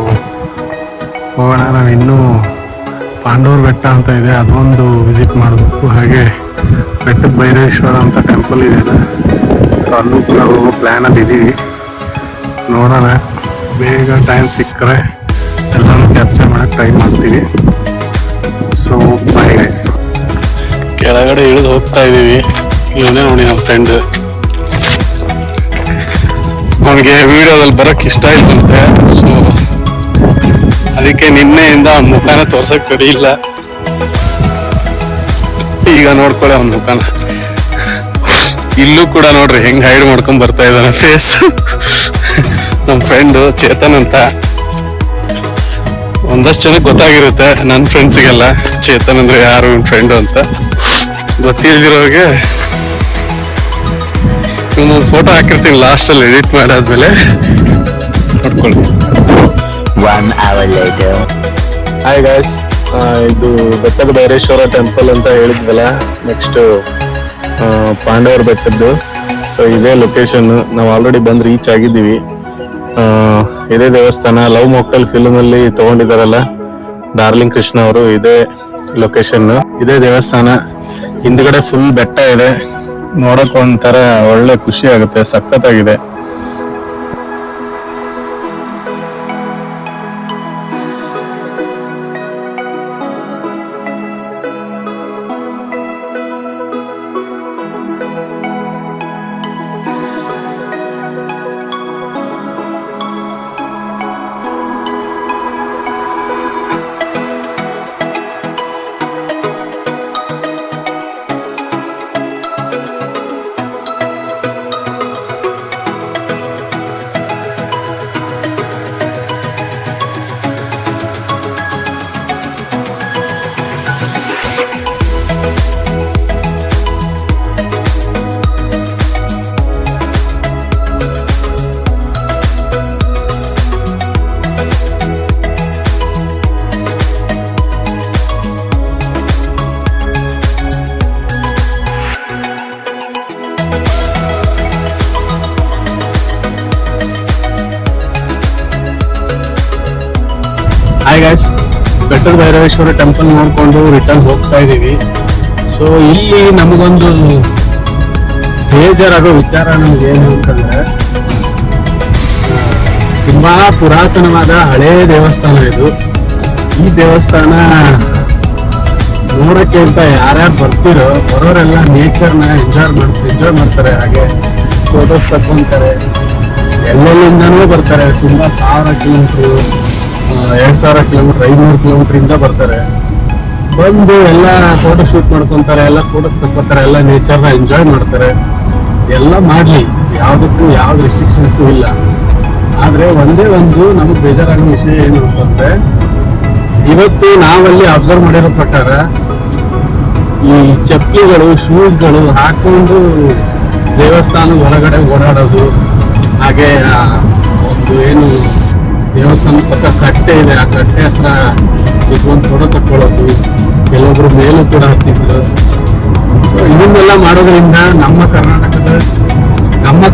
ಹೋಗೋಣ. ನಾವು ಇನ್ನೂ ಪಾಂಡವ್ರ ಬೆಟ್ಟ ಅಂತ ಇದೆ, ಅದೊಂದು ವಿಸಿಟ್ ಮಾಡಬೇಕು. ಹಾಗೆ ಬೆಟ್ಟದ ಭೈರವೇಶ್ವರ ಅಂತ ಟೆಂಪಲ್ ಇದೆಯಲ್ಲ, ಸೊ ಅಲ್ಲೂ ಕೂಡ ಹೋಗೋ ಪ್ಲ್ಯಾನಲ್ಲಿ ಇದ್ದೀವಿ. ನೋಡೋಣ, ಬೇಗ ಟೈಮ್ ಸಿಕ್ಕರೆ ಎಲ್ಲನೂ ಕ್ಯಾಪ್ಚರ್ ಮಾಡಕ್ಕೆ ಟ್ರೈ ಮಾಡ್ತೀವಿ. So bye guys. ಕೆಳಗಡೆ ಇಳಿದು ಹೋಗ್ತಾ ಇದ್ದೀವಿ. ಇಲ್ಲೇ ನೋಡಿ ನಮ್ಮ ಫ್ರೆಂಡ್, ಅವನಿಗೆ ವಿಡಿಯೋದಲ್ಲಿ ಬರೋಕ್ಕೆ ಇಷ್ಟ ಇಲ್ಲಂತೆ. ಸೊ ಅದಕ್ಕೆ ನಿನ್ನೆಯಿಂದ ಅವ್ನ ಮುಖಾನ ತೋರ್ಸಕ್ ಕಡಿಯಿಲ್ಲ. ಈಗ ನೋಡ್ಕೊಳ್ಳಿ ಅವ್ನ ಮುಖಾನ. ಇಲ್ಲೂ ಕೂಡ ನೋಡ್ರಿ ಹೆಂಗ್ ಹೈಡ್ ಮಾಡ್ಕೊಂಡ್ ಬರ್ತಾ ಇದ್ದಾನೆ ಫೇಸ್. ನಮ್ಮ ಫ್ರೆಂಡು ಚೇತನ್ ಅಂತ. ಒಂದಷ್ಟು ಜನಕ್ಕೆ ಗೊತ್ತಾಗಿರುತ್ತೆ, ನನ್ನ ಫ್ರೆಂಡ್ಸಿಗೆಲ್ಲ ಚೇತನ್ ಅಂದ್ರೆ ಯಾರು ಇವ್ನ ಫ್ರೆಂಡು ಅಂತ. ಗೊತ್ತಿಲ್ದಿರೋಗೆ ಇನ್ನೊಂದು ಫೋಟೋ ಹಾಕಿರ್ತೀನಿ ಲಾಸ್ಟಲ್ಲಿ ಎಡಿಟ್ ಮಾಡಾದ್ಮೇಲೆ ನೋಡ್ಕೊಳ್ಳಿ. 1 hour later. ಹಾಯ್ ಗಾಯ್ಸ್, ಇದು ಬೆಟ್ಟದ ಭೈರೇಶ್ವರ ಟೆಂಪಲ್ ಅಂತ ಹೇಳಿದ್ವಲ್ಲ, ನೆಕ್ಸ್ಟ್ ಪಾಂಡವರ ಬೆಟ್ಟದ್ದು. ಸೊ ಇದೇ ಲೊಕೇಶನ್. ನಾವು ಆಲ್ರೆಡಿ ಬಂದು ರೀಚ್ ಆಗಿದ್ದೀವಿ. ಇದೇ ದೇವಸ್ಥಾನ. ಲವ್ ಮಾಕ್ಟೆಲ್ ಫಿಲ್ಮ್ ಅಲ್ಲಿ ತಗೊಂಡಿದಾರಲ್ಲ ಡಾರ್ಲಿಂಗ್ ಕೃಷ್ಣ ಅವರು, ಇದೇ ಲೊಕೇಶನ್, ಇದೇ ದೇವಸ್ಥಾನ. ಹಿಂದ್ಗಡೆ ಫುಲ್ ಬೆಟ್ಟ ಇದೆ, ನೋಡಕ್ ಒಂಥರ ಒಳ್ಳೆ ಖುಷಿ ಆಗುತ್ತೆ, ಸಖತ್ತಾಗಿದೆ. ಹಾಯ್ ಗೈಸ್, ಬೆಟ್ಟದ ಭೈರವೇಶ್ವರ ಟೆಂಪಲ್ ನೋಡ್ಕೊಂಡು ರಿಟರ್ನ್ ಹೋಗ್ತಾ ಇದೀವಿ. ಸೊ ಇಲ್ಲಿ ನಮಗೊಂದು ಬೇಜಾರಾಗೋ ವಿಚಾರ ನಮ್ಗೆ ಏನು ಅಂತಂದ್ರೆ, ತುಂಬಾ ಪುರಾತನವಾದ ಹಳೇ ದೇವಸ್ಥಾನ ಇದು. ಈ ದೇವಸ್ಥಾನ ನೋಡಕ್ಕೆ ಅಂತ ಯಾರ್ಯಾರು ಬರ್ತಿರೋ ಬರೋರೆಲ್ಲ ನೇಚರ್ನ ಎಂಜಾಯ್ ಮಾಡ್ತಾರೆ. ಹಾಗೆ ಫೋಟೋಸ್ ತಗೊಂತಾರೆ, ಎಲ್ಲೆಲ್ಲಿಂದನೂ ಬರ್ತಾರೆ. ತುಂಬಾ 1000 ಕಿಲೋಮೀಟರ್, 2000 ಕಿಲೋಮೀಟರ್, 500 ಕಿಲೋಮೀಟರ್ ಇಂದ ಬರ್ತಾರೆ. ಬಂದು ಎಲ್ಲ ಫೋಟೋ ಶೂಟ್ ಮಾಡ್ಕೊಂತಾರೆ, ಎಲ್ಲ ಫೋಟೋಸ್ ತಗೋತಾರೆ, ಎಲ್ಲ ನೇಚರ್ನ ಎಂಜಾಯ್ ಮಾಡ್ತಾರೆ. ಎಲ್ಲ ಮಾಡ್ಲಿ, ಯಾವ್ದಕ್ಕೂ ಯಾವ್ದು ರೆಸ್ಟ್ರಿಕ್ಷನ್ಸ್ ಇಲ್ಲ. ಆದ್ರೆ ಒಂದೇ ಒಂದು ನಮಗೆ ಬೇಜಾರಾಗೋ ವಿಷಯ ಏನು ಅಂತಂದ್ರೆ, ಇವತ್ತು ನಾವಲ್ಲಿ ಅಬ್ಸರ್ವ್ ಮಾಡಿರೋ ಪ್ರಕಾರ ಈ ಚಪ್ಪಲಿಗಳು, ಶೂಸ್ಗಳು ಹಾಕೊಂಡು ದೇವಸ್ಥಾನದ ಹೊರಗಡೆ ಓಡಾಡೋದು, ಹಾಗೆ ಒಂದು ಏನು ದೇವಸ್ಥಾನ ಪಕ್ಕ ಕಟ್ಟೆ ಇದೆ, ಆ ಕಟ್ಟೆ ಹತ್ರ ಇದೊಂದು ಫೋಟೋ ತಕ್ಕೊಳ್ಳೋದು, ಕೆಲವೊಬ್ರು ಮೇಲೂ ಕೂಡ ಹತ್ತಿದ್ರು. ಇದನ್ನೆಲ್ಲ ಮಾಡೋದ್ರಿಂದ ನಮ್ಮ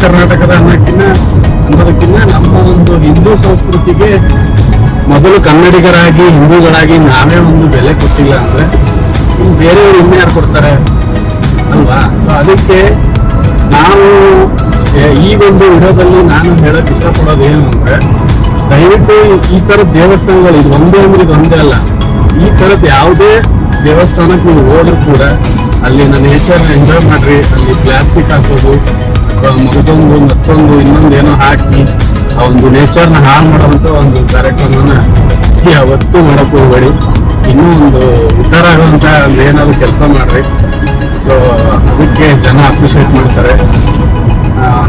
ಕರ್ನಾಟಕದ ಅನ್ನೋದಕ್ಕಿಂತ ನಮ್ಮ ಒಂದು ಹಿಂದೂ ಸಂಸ್ಕೃತಿಗೆ ಮೊದಲು ಕನ್ನಡಿಗರಾಗಿ, ಹಿಂದೂಗಳಾಗಿ ನಾವೇ ಒಂದು ಬೆಲೆ ಕೊಟ್ಟಿಲ್ಲ ಅಂದ್ರೆ ಬೇರೆಯವರು ಇನ್ಯಾರು ಕೊಡ್ತಾರೆ ಅಲ್ವಾ? ಸೊ ಅದಕ್ಕೆ ನಾವು ಈ ಒಂದು ವಿಡಿಯೋದಲ್ಲಿ ನಾನು ಹೇಳಕ್ ಇಷ್ಟಪಡೋದು ಏನು ಅಂದ್ರೆ, ದಯವಿಟ್ಟು ಈ ತರದ ದೇವಸ್ಥಾನಗಳು, ಇದು ಒಂದೇ ಅಂದ್ರೆ ಇದು ಒಂದೇ ಅಲ್ಲ, ಈ ತರದ್ ಯಾವುದೇ ದೇವಸ್ಥಾನಕ್ಕೆ ನೀವು ಹೋದ್ರು ಕೂಡ ಅಲ್ಲಿನ ನೇಚರ್ನ ಎಂಜಾಯ್ ಮಾಡ್ರಿ. ಅಲ್ಲಿ ಪ್ಲಾಸ್ಟಿಕ್ ಹಾಕೋದು ಅಥವಾ ಮತ್ತೊಂದು ಇನ್ನೊಂದೇನೋ ಹಾಕಿ ಆ ಒಂದು ನೇಚರ್ನ ಹಾಳು ಮಾಡೋಂಥ ಒಂದು ಕಾರ್ಯಕ್ರಮನ ಯಾವತ್ತೂ ಮಾಡಕ್ ಹೋಗ್ಬೇಡಿ. ಇನ್ನೂ ಒಂದು ಉದ್ಧಾರ ಆಗುವಂತ ಏನಾದ್ರು ಕೆಲಸ ಮಾಡ್ರಿ. ಸೊ ಅದಕ್ಕೆ ಜನ ಅಪ್ರಿಷಿಯೇಟ್ ಮಾಡ್ತಾರೆ.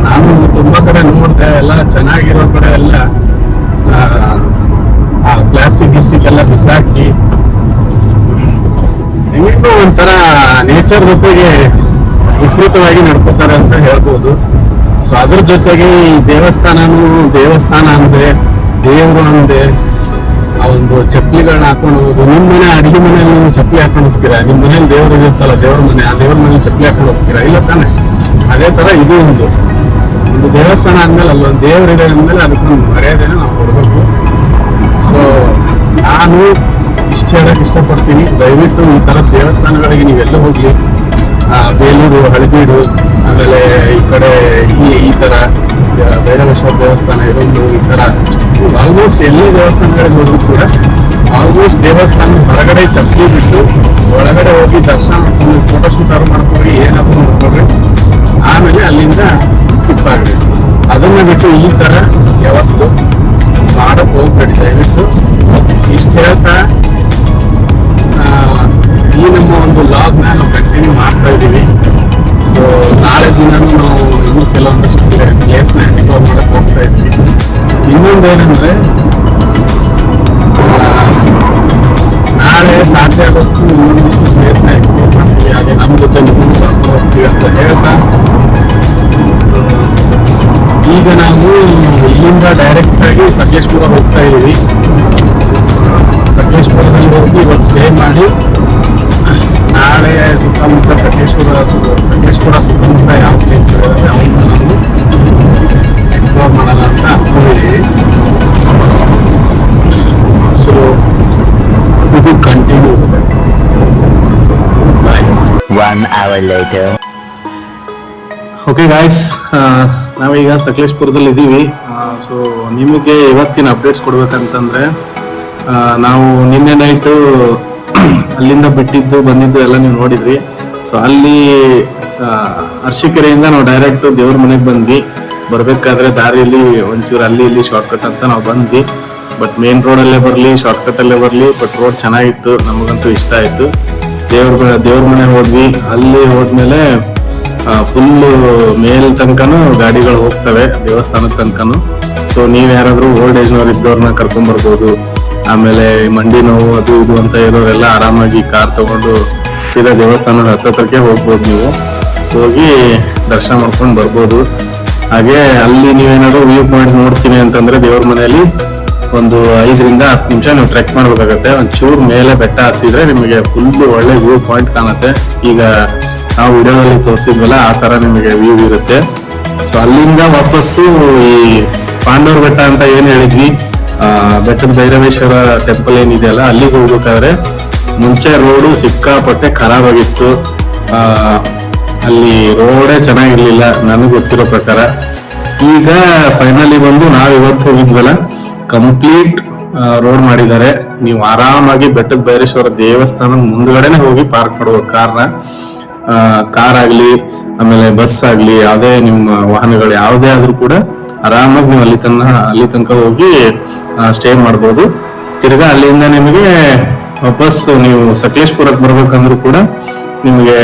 ನಾನು ತುಂಬಾ ಕಡೆ ನೋಡಿದೆ, ಎಲ್ಲ ಚೆನ್ನಾಗಿರೋ ಕಡೆ ಎಲ್ಲ ಪ್ಲಾಸ್ಟಿಕ್ ಎಲ್ಲ ಬಿಸಾಕಿ ಹೆಂಗೋ ಒಂಥರ ನೇಚರ್ ಜೊತೆಗೆ ವಿಕೃತವಾಗಿ ನಡ್ಕೋತಾರೆ ಅಂತ ಹೇಳ್ಬೋದು. ಸೊ ಅದ್ರ ಜೊತೆಗೆ ಈ ದೇವಸ್ಥಾನ ಅಂದ್ರೆ ದೇವರು ಅಂದ್ರೆ ಆ ಒಂದು ಚಪ್ಪಲಿಗಳನ್ನ ಹಾಕೊಂಡು ಹೋಗೋದು. ನಿಮ್ಮ ಮನೆ ಅಡಿಗೆ ಮನೆಯಲ್ಲಿ ನೀವು ಚಪ್ಪಲಿ ಹಾಕೊಂಡು ಹೋಗ್ತೀರಾ, ನಿಮ್ಮ ಮನೇಲಿ ದೇವರು ಇರುತ್ತಲ್ಲ ದೇವ್ರ ಮನೆ, ಆ ದೇವ್ರ ಮನೇಲಿ ಚಪ್ಪಲಿ ಹಾಕೊಂಡು ಹೋಗ್ತೀರಾ, ಇಲ್ಲ ತಾನೆ? ಅದೇ ತರ ಇದು ಒಂದು ದೇವಸ್ಥಾನ ಅಂದ್ಮೇಲೆ ಅಲ್ಲೊಂದು ದೇವರಿದೆ ಅಂದ್ಮೇಲೆ ಅದಕ್ಕೊಂದು ಮರ್ಯಾದೆನ ನಾವು ಕೊಡ್ಬೇಕು. ಸೊ ನಾನು ಇಷ್ಟು ಹೇಳಕ್ ಇಷ್ಟಪಡ್ತೀನಿ, ದಯವಿಟ್ಟು ಈ ತರ ದೇವಸ್ಥಾನಗಳಿಗೆ ನೀವೆಲ್ಲ ಹೋಗ್ಲಿ, ಬೇಲೂರು, ಹಳಬೀಡು, ಆಮೇಲೆ ಈ ಕಡೆ ಈ ತರ ಭೈರವೇಶ್ವರ ದೇವಸ್ಥಾನ ಇರೋದು, ಈ ತರ ಆಲ್ಮೋಸ್ಟ್ ಎಲ್ಲ ದೇವಸ್ಥಾನಗಳಿಗೆ ಹೋದ್ರು ಕೂಡ ಆಲ್ಮೋಸ್ಟ್ ದೇವಸ್ಥಾನ ಹೊರಗಡೆ ಚಪ್ಪಲಿ ಬಿಟ್ಟು ಒಳಗಡೆ ಹೋಗಿ ದರ್ಶನ ಮಾಡ್ಕೊಂಡು ಫೋಟೋಶೂಟ್ ಮಾಡ್ಕೊಡ್ರಿ, ಏನಾದ್ರು ಮಾಡ್ಕೊಡ್ರಿ, ಆಮೇಲೆ ಅಲ್ಲಿಂದ ಸ್ಕಿಪ್ ಆಗ್ರಿ. ಅದನ್ನ ಬಿಟ್ಟು ಈ ತರ ಯಾವತ್ತು ಮಾಡಕ್ ಹೋಗ್ಬೇಡಿ ದಯವಿಟ್ಟು. ಇಷ್ಟು ಹೇಳ್ತಾ ಈ ನಮ್ಮ ಒಂದು ಲಾಗ್ನ ನಾವು ಕಂಟಿನ್ಯೂ ಮಾಡ್ತಾ ಇದ್ದೀವಿ. ಸೊ ನಾಳೆ ದಿನನೂ ನಾವು ಇನ್ನೂ ಕೆಲವೊಂದಷ್ಟು ಪ್ಲೇಸ್ನ ಎಕ್ಸ್ಪ್ಲೋರ್ ಮಾಡಕ್ ಹೋಗ್ತಾ ಇದ್ವಿ. ಇನ್ನೊಂದೇನೆಂದ್ರೆ, ನಾಳೆ ಸಾಧ್ಯ ಆದಷ್ಟು ಇನ್ನೊಂದಿಷ್ಟು ಪ್ಲೇಸ್ನ ಎಕ್ಸ್ಪ್ಲೋರ್ ಮಾಡ್ತೀವಿ. ಹಾಗೆ ನಮ್ಮ ಜೊತೆ ನಿಮಗೂ ಕರ್ಕೊಂಡು ಹೋಗ್ತೀವಿ ಅಂತ ಹೇಳ್ತಾ, ಈಗ ನಾವು ಇಲ್ಲಿಂದ ಡೈರೆಕ್ಟ್ ಆಗಿ ಸಕಲೇಶ್ಪುರ ಹೋಗ್ತಾ ಇದ್ದೀವಿ. ಸಕಲೇಶ್ಪುರದಲ್ಲಿ ಹೋಗಿ ಇವತ್ತು ಸ್ಟೇ ಮಾಡಿ ನಾಳೆ ಸುತ್ತಮುತ್ತ ಸಕಲೇಶ್ಪುರ ಸುತ್ತಮುತ್ತ ಯಾವ ಪ್ಲೇಸ್ ಅವನ್ನ 1 hour later. ಓಕೆ ಗಾಯ್ಸ್, ನಾವೀಗ ಸಕಲೇಶ್ಪುರದಲ್ಲಿ ಇದ್ದೀವಿ. ಸೊ ನಿಮಗೆ ಇವತ್ತಿನ ಅಪ್ಡೇಟ್ಸ್ ಕೊಡ್ಬೇಕಂತಂದ್ರೆ ನಾವು ನಿನ್ನೆ ನೈಟು ಅಲ್ಲಿಂದ ಬಿಟ್ಟಿದ್ದು ಬಂದಿದ್ದು ಎಲ್ಲ ನೀವು ನೋಡಿದ್ರಿ. ಸೊ ಅಲ್ಲಿ ಅರಸೀಕೆರೆಯಿಂದ ನಾವು ಡೈರೆಕ್ಟ್ ದೇವ್ರ ಮನೆಗೆ ಬಂದ್ವಿ. ಬರ್ಬೇಕಾದ್ರೆ ದಾರಿಯಲ್ಲಿ ಒಂಚೂರು ಅಲ್ಲಿ ಇಲ್ಲಿ ಶಾರ್ಟ್ಕಟ್ ಅಂತ ನಾವು ಬಂದ್ವಿ. ಬಟ್ ಮೇನ್ ರೋಡಲ್ಲೇ ಬರಲಿ, ಶಾರ್ಟ್ಕಟ್ಟಲ್ಲೇ ಬರಲಿ, ಬಟ್ ರೋಡ್ ಚೆನ್ನಾಗಿತ್ತು, ನಮಗಂತೂ ಇಷ್ಟ ಆಯಿತು. ದೇವ್ರ ಮನೆ ಹೋದ್ವಿ. ಅಲ್ಲಿ ಹೋದ್ಮೇಲೆ ಫುಲ್ಲು ಮೇಲ್ ತನಕನೂ ಗಾಡಿಗಳು ಹೋಗ್ತವೆ, ದೇವಸ್ಥಾನದ ತನಕನೂ. ಸೊ ನೀವು ಯಾರಾದರೂ ಓಲ್ಡ್ ಏಜ್ನವ್ರು ಇದ್ದವ್ರನ್ನ ಕರ್ಕೊಂಬರ್ಬೋದು. ಆಮೇಲೆ ಮಂಡಿ ನೋವು ಅದು ಇದು ಅಂತ ಇರೋರೆಲ್ಲ ಆರಾಮಾಗಿ ಕಾರ್ ತಗೊಂಡು ಸೀದಾ ದೇವಸ್ಥಾನದ ಹತ್ತತ್ರಕ್ಕೆ ಹೋಗ್ಬೋದು. ನೀವು ಹೋಗಿ ದರ್ಶನ ಮಾಡ್ಕೊಂಡು ಬರ್ಬೋದು. ಹಾಗೆ ಅಲ್ಲಿ ನೀವೇನಾದ್ರು ವ್ಯೂ ಪಾಯಿಂಟ್ ನೋಡ್ತೀನಿ ಅಂತಂದ್ರೆ ದೇವ್ರ ಮನೆಯಲ್ಲಿ ಒಂದು 5 ರಿಂದ 10 ನಿಮಿಷ ನೀವು ಟ್ರೆಕ್ ಮಾಡ್ಬೇಕಾಗತ್ತೆ. ಒಂಚೂರು ಮೇಲೆ ಬೆಟ್ಟ ಹತ್ತಿದ್ರೆ ನಿಮಗೆ ಫುಲ್ ಒಳ್ಳೆ ವ್ಯೂ ಪಾಯಿಂಟ್ ಕಾಣುತ್ತೆ. ಈಗ ನಾವು ವಿಡಿಯೋದಲ್ಲಿ ತೋರಿಸಿದ್ವಲ್ಲ ಆ ತರ ನಿಮಗೆ ವ್ಯೂ ಇರುತ್ತೆ. ಸೊ ಅಲ್ಲಿಂದ ವಾಪಸ್ಸು ಈ ಪಾಂಡವರ ಬೆಟ್ಟ ಅಂತ ಏನ್ ಹೇಳಿದ್ವಿ, ಬೆಟ್ಟದ ಭೈರವೇಶ್ವರ ಟೆಂಪಲ್ ಏನಿದೆಯಲ್ಲ ಅಲ್ಲಿಗೆ ಹೋಗ್ಬೇಕಾದ್ರೆ ಮುಂಚೆ ರೋಡು ಸಿಕ್ಕಾಪಟ್ಟೆ ಖರಾಬ್ ಆಗಿತ್ತು. ಅಲ್ಲಿ ರೋಡೇ ಚೆನ್ನಾಗಿರ್ಲಿಲ್ಲ ನನಗೆ ಗೊತ್ತಿರೋ ಪ್ರಕಾರ. ಈಗ ಫೈನಲಿ ಬಂದು ನಾವ್ ಇವತ್ತು ಹೋಗಿದ್ವಲ್ಲ, ಕಂಪ್ಲೀಟ್ ರೋಡ್ ಮಾಡಿದ್ದಾರೆ. ನೀವು ಆರಾಮಾಗಿ ಬೆಟ್ಟದ ಭೈರೇಶ್ವರ ದೇವಸ್ಥಾನ ಮುಂದ್ಗಡೆನೆ ಹೋಗಿ ಪಾರ್ಕ್ ಮಾಡ್ಬೋದು ಕಾರ್ ಆಗ್ಲಿ, ಆಮೇಲೆ ಬಸ್ ಆಗ್ಲಿ, ಯಾವುದೇ ನಿಮ್ಮ ವಾಹನಗಳು ಯಾವುದೇ ಆದ್ರೂ ಕೂಡ ಆರಾಮಾಗಿ ನೀವು ಅಲ್ಲಿ ತನಕ ಹೋಗಿ ಸ್ಟೇ ಮಾಡ್ಬೋದು. ತಿರ್ಗಾ ಅಲ್ಲಿಂದ ನಿಮಗೆ ವಾಪಸ್ ನೀವು ಸಕಲೇಶ್ಪುರಕ್ಕೆ ಬರ್ಬೇಕಂದ್ರೂ ಕೂಡ ನಿಮಗೆ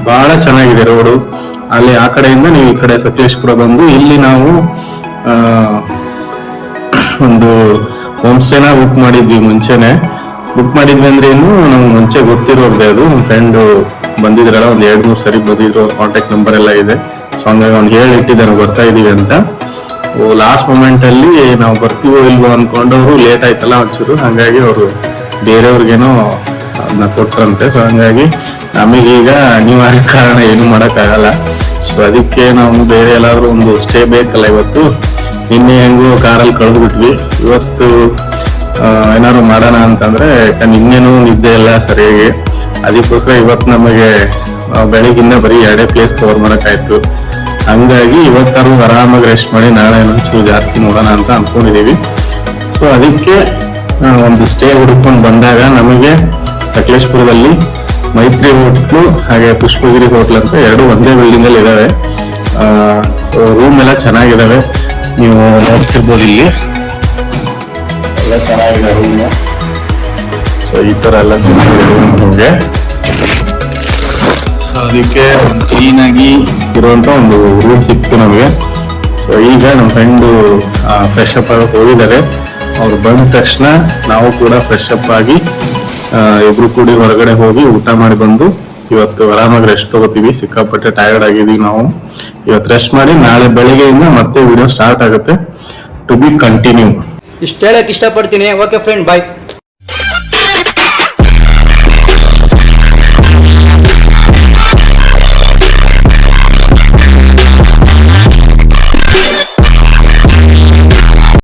ಬಹಳ ಚೆನ್ನಾಗಿದೆ ರೋಡು. ಅಲ್ಲಿ ಆ ಕಡೆಯಿಂದ ನೀವು ಈ ಕಡೆ ಸಕಲೇಶ್ಪುರ ಬಂದು ಇಲ್ಲಿ ನಾವು ಒಂದು ಹೋಮ್ ಸ್ಟೇನ ಬುಕ್ ಮಾಡಿದ್ವಿ. ಮುಂಚೆನೆ ಬುಕ್ ಮಾಡಿದ್ವಿ ಅಂದ್ರೆ ಏನು, ನಮ್ಗೆ ಮುಂಚೆ ಗೊತ್ತಿರೋರ್ದೆ ಅದು. ನಮ್ಮ ಫ್ರೆಂಡ್ ಬಂದಿದ್ರಲ್ಲ, ಒಂದ್ 2-3 ಸರಿ ಬಂದಿದ್ರು, ಕಾಂಟ್ಯಾಕ್ಟ್ ನಂಬರ್ ಎಲ್ಲ ಇದೆ. ಸೊ ಹಂಗಾಗಿ ಅವ್ನು ಹೇಳಿ ಇಟ್ಟಿದ್ದೆ ನಾವು ಬರ್ತಾ ಇದೀವಿ ಅಂತ. ಲಾಸ್ಟ್ ಮೂಮೆಂಟ್ ಅಲ್ಲಿ ನಾವು ಬರ್ತೀವೋ ಇಲ್ವೋ ಅನ್ಕೊಂಡವ್ರು ಲೇಟ್ ಆಯ್ತಲ್ಲ ಒಂಚೂರು, ಹಂಗಾಗಿ ಅವರು ಬೇರೆಯವ್ರಿಗೇನೋ ಅದನ್ನ ಕೊಟ್ರಂತೆ. ಸೊ ಹಂಗಾಗಿ ನಮಗೀಗ ಅನಿವಾರ್ಯ ಕಾರಣ ಏನು ಮಾಡಕ್ಕಾಗಲ್ಲ. ಸೊ ಅದಕ್ಕೆ ನಾವು ಬೇರೆ ಎಲ್ಲಾದ್ರೂ ಒಂದು ಸ್ಟೇ ಬೇಕಲ್ಲ ಇವತ್ತು. ನಿನ್ನೆ ಹೆಂಗೋ ಕಾರಲ್ಲಿ ಕಳೆದ್ಬಿಟ್ವಿ. ಇವತ್ತು ಏನಾದ್ರು ಮಾಡೋಣ ಅಂತಂದ್ರೆ ನಿನ್ನೆನೂ ನಿದ್ದೆ ಇಲ್ಲ ಸರಿಯಾಗಿ. ಅದಕ್ಕೋಸ್ಕರ ಇವತ್ತು ನಮಗೆ ಬೆಳಿಗ್ಗಿಂದ ಬರೀ 2 ಪ್ಲೇಸ್ ಕವರ್ ಮಾಡಕ್ಕಾಯ್ತು. ಹಂಗಾಗಿ ಇವತ್ತಾರು ಆರಾಮಾಗಿ ರೆಸ್ಟ್ ಮಾಡಿ ನಾಳೆ ಒಂಚೂರು ಜಾಸ್ತಿ ನೋಡೋಣ ಅಂತ ಅನ್ಕೊಂಡಿದೀವಿ. ಸೊ ಅದಕ್ಕೆ ಒಂದು ಸ್ಟೇ ಹುಡ್ಕೊಂಡು ಬಂದಾಗ ನಮಗೆ ಸಕಲೇಶ್ಪುರದಲ್ಲಿ ಮೈತ್ರಿ ಹೋಟ್ಲು ಹಾಗೆ ಪುಷ್ಪಗಿರಿ ಹೋಟ್ಲ್ ಅಂತ 2 ಒಂದೇ ಬಿಲ್ಡಿಂಗ್ ಅಲ್ಲಿ ಇದಾವೆ. ಸೊ ರೂಮ್ ಎಲ್ಲ ಚೆನ್ನಾಗಿದಾವೆ, ನೀವು ನೋಡ್ತಿರ್ಬೋದು. ಇಲ್ಲಿ ಎಲ್ಲ ಚೆನ್ನಾಗಿದೆ ರೂಮ್. ಸೊ ಈ ತರ ಎಲ್ಲ ಚೆನ್ನಾಗಿದೆ ರೂಮ್ ನಮಗೆ. ಸೊ ಅದಕ್ಕೆ ಕ್ಲೀನ್ ಆಗಿ ಇರುವಂತ ಒಂದು ರೂಮ್ ಸಿಕ್ತು ನಮಗೆ. ಸೊ ಈಗ ನಮ್ಮ ಫ್ರೆಂಡು ಫ್ರೆಶ್ ಅಪ್ ಆಗಕ್ಕೆ ಹೋಗಿದ್ದಾರೆ. ಅವ್ರು ಬಂದ ತಕ್ಷಣ ನಾವು ಕೂಡ ಫ್ರೆಶ್ ಅಪ್ ಆಗಿ ಇಬ್ರು ಕೂಡಿ ಹೊರಗಡೆ ಹೋಗಿ ಊಟ ಮಾಡಿ ಬಂದು ಇವತ್ತು ಆರಾಮಾಗಿ ರೆಸ್ಟ್ ತಗೋತೀವಿ. ಸಿಕ್ಕಾಪಟ್ಟೆ ಟಯರ್ಡ್ ಆಗಿದೀವಿ ನಾವು. ಇವತ್ತು ರೆಸ್ಟ್ ಮಾಡಿ ನಾಳೆ ಬೆಳಿಗ್ಗೆಯಿಂದ ಮತ್ತೆ ವಿಡಿಯೋ ಸ್ಟಾರ್ಟ್ ಆಗುತ್ತೆ. To be continue. ಇಷ್ಟು ಹೇಳಕ್ ಇಷ್ಟಪಡ್ತೀನಿ. ಓಕೆ ಫ್ರೆಂಡ್, ಬಾಯ್.